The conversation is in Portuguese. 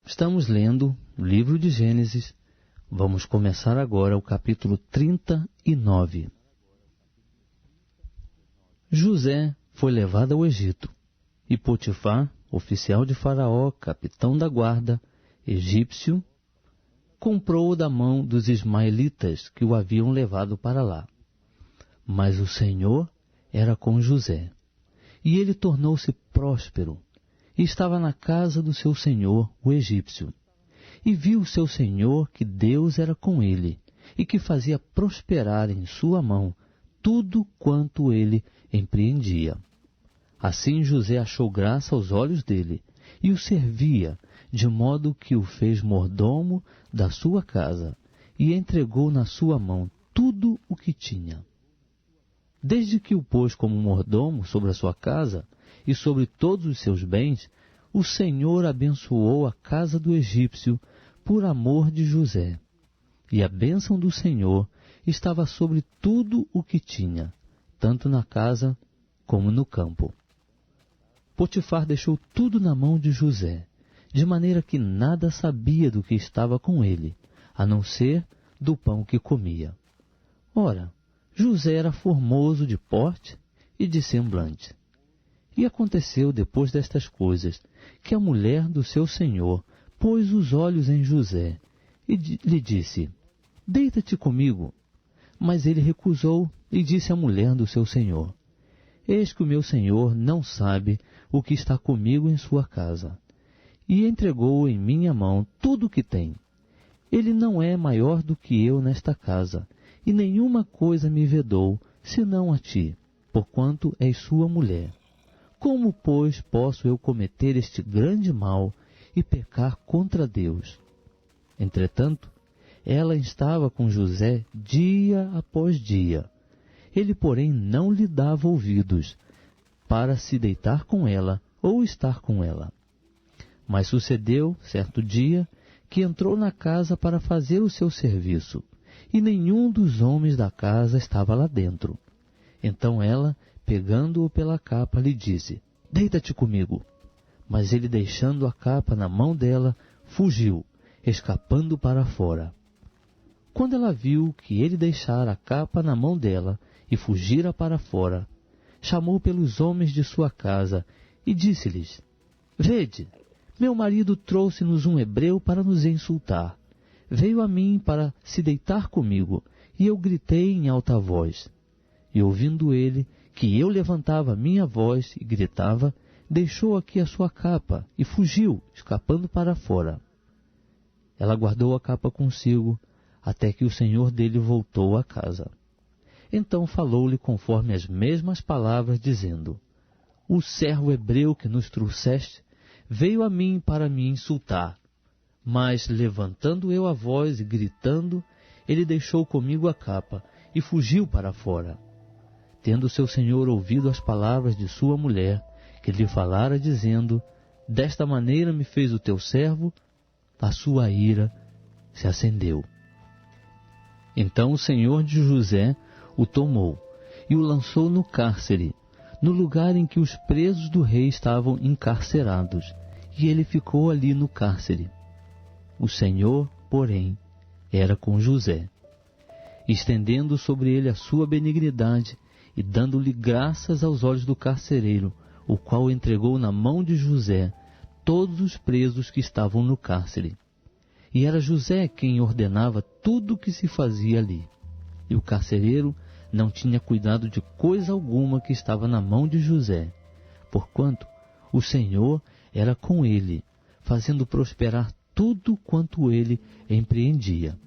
Estamos lendo o livro de Gênesis. Vamos começar agora o capítulo 39. José foi levado ao Egito, e Potifar, oficial de Faraó, capitão da guarda, egípcio, comprou-o da mão dos ismaelitas que o haviam levado para lá. Mas o Senhor era com José, e ele tornou-se próspero, e estava na casa do seu senhor, o egípcio. E viu o seu senhor que Deus era com ele, e que fazia prosperar em sua mão tudo quanto ele empreendia. Assim José achou graça aos olhos dele, e o servia, de modo que o fez mordomo da sua casa, e entregou na sua mão tudo o que tinha. Desde que o pôs como mordomo sobre a sua casa e sobre todos os seus bens, o Senhor abençoou a casa do egípcio por amor de José. E a bênção do Senhor estava sobre tudo o que tinha, tanto na casa como no campo. Potifar deixou tudo na mão de José, de maneira que nada sabia do que estava com ele, a não ser do pão que comia. Ora, José era formoso de porte e de semblante. E aconteceu depois destas coisas, que a mulher do seu senhor pôs os olhos em José e lhe disse: Deita-te comigo. Mas ele recusou e disse à mulher do seu senhor: Eis que o meu senhor não sabe o que está comigo em sua casa, e entregou em minha mão tudo o que tem. Ele não é maior do que eu nesta casa, e nenhuma coisa me vedou, senão a ti, porquanto és sua mulher. Como, pois, posso eu cometer este grande mal e pecar contra Deus? Entretanto, ela estava com José dia após dia. Ele, porém, não lhe dava ouvidos para se deitar com ela ou estar com ela. Mas sucedeu, certo dia, que entrou na casa para fazer o seu serviço, e nenhum dos homens da casa estava lá dentro. Então ela, pegando-o pela capa, lhe disse: Deita-te comigo. Mas ele, deixando a capa na mão dela, fugiu, escapando para fora. Quando ela viu que ele deixara a capa na mão dela e fugira para fora, chamou pelos homens de sua casa e disse-lhes: Vede, meu marido trouxe-nos um hebreu para nos insultar. Veio a mim para se deitar comigo, e eu gritei em alta voz. E ouvindo ele que eu levantava minha voz e gritava, deixou aqui a sua capa e fugiu, escapando para fora. Ela guardou a capa consigo, até que o senhor dele voltou à casa. Então falou-lhe conforme as mesmas palavras, dizendo: O servo hebreu que nos trouxeste veio a mim para me insultar. Mas, levantando eu a voz e gritando, ele deixou comigo a capa e fugiu para fora. Tendo seu senhor ouvido as palavras de sua mulher, que lhe falara, dizendo: Desta maneira me fez o teu servo, a sua ira se acendeu. Então o senhor de José o tomou e o lançou no cárcere, no lugar em que os presos do rei estavam encarcerados, e ele ficou ali no cárcere. O Senhor, porém, era com José, estendendo sobre ele a sua benignidade e dando-lhe graças aos olhos do carcereiro, o qual entregou na mão de José todos os presos que estavam no cárcere. E era José quem ordenava tudo o que se fazia ali. E o carcereiro não tinha cuidado de coisa alguma que estava na mão de José, porquanto o Senhor era com ele, fazendo prosperar tudo quanto ele empreendia.